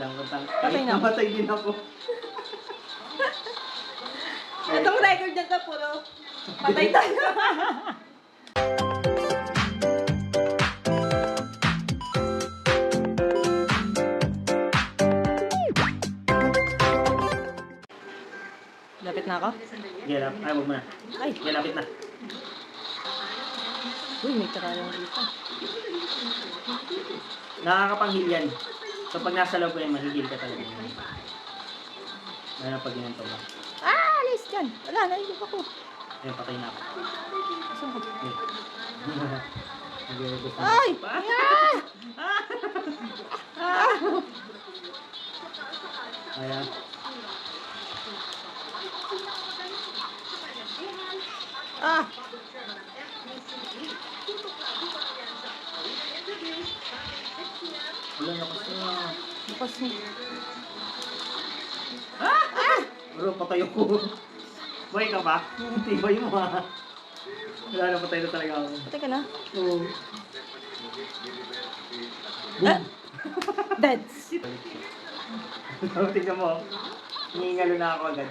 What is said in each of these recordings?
lang. Patay na ako. Namatay din ako. Itong record na to, puro patay tayo. Lapit na ako? Gelap. Ay, huwag mo na. Ay, Gelapit na. uy, may karayang dito. Nakakapanghil yan. So pag nasa loob ko yan, mahigil ka talaga. Lalo pag ginanto mo. Ah, alis dyan. Wala, naigip ako. Ayun, patay na ako. Saan ka? Nag-gusto na. Ay! Pa? Ah! Ah! Ayan. Ah! Wala na kasi. Bukas na. Bro, patay ako. Buhay ka ba? Tibay mo ha. Wala na, patay na talaga ako. Patay ka na? Oo. Ah! Dead. Tingnan mo. Hingingalo na ako agad.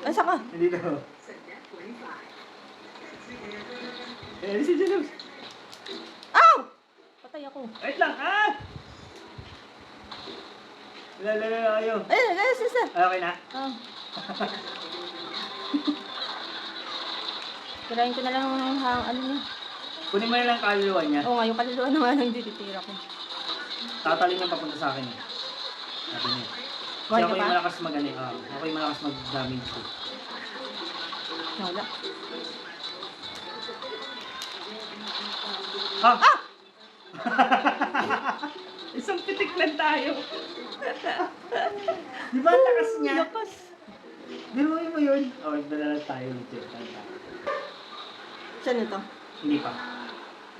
Asa ka? Nandito. Eh, si James. Ow! Patay ako. Wait lang, ah! Wala, ayaw. Ay, sisa. Ay, okay na. Ah. Kirain ko na lang ano niya. Kunin mo na lang kaluluwa niya. Oo nga, yung kaluluwa na nga lang dititira ko. Tatalin niya papunta sa akin eh. Sabi niya. Kasi Buhay ako ka yung pa? malakas mag-ano eh. Ako yung malakas mag-damage eh. Wala. Ha? Ah! Isang pitik lang tayo. Di ba ang lakas niya? Lakas. Biruin mo yun. Oh, dala lang tayo. Saan ito? Hindi pa.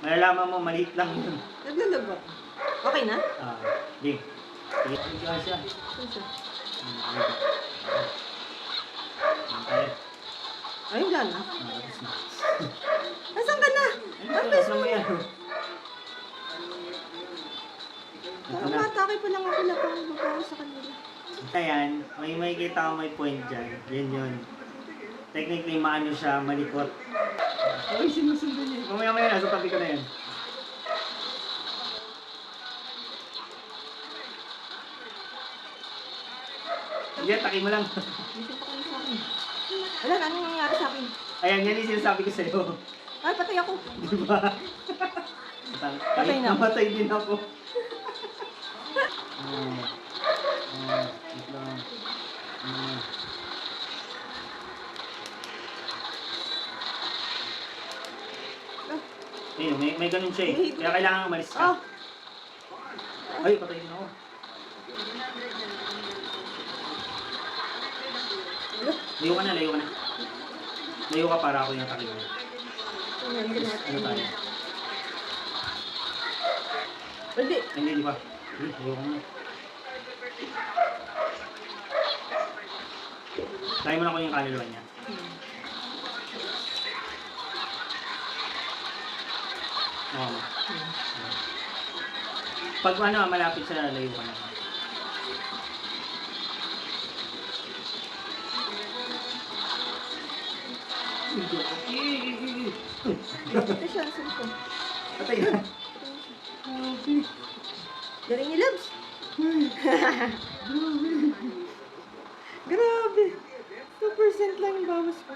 Malalaman mo, maliit lang yun. Naglalagok. Okay na? Ah, game. Sige, ito siya. Saan siya? Tayo. Ay, wala na. Tapos na. Nasaan ka na? Ano ito? Saan mo yan? Ito na. Umatake pa lang ako na parang babawa sa kanila. Ayan, may makikita ko may point dyan. Yan yun. Technically, maano siya, malikot. Ay, sinusundan niya. Mamaya-maya na, sa tabi ko na yan. Sige, taki mo lang. Dito pa kayo sa akin. Wala na, anong nangyari sa akin? Ayan, yan yung sinasabi ko sa'yo. Ay, patay ako. Di ba? Patay na ako. Namatay din ako. Wait lang. Ayun, may ganun siya eh. Kaya kailangan umalis ka. Oh, Ay, patay din ako. Layo ka na, layo ka na. Layo ka para ako yung atake mo. Ano tayo? hindi. Hindi, di ba? Layo ka na. Tayo mo na ko yung kaluluwa niya. Oo. Pag ano, malapit sa layo ka na. Ito siya, saan siya? Patay na. Galing ni Labs. Grabe. 2% lang yung bawas ko.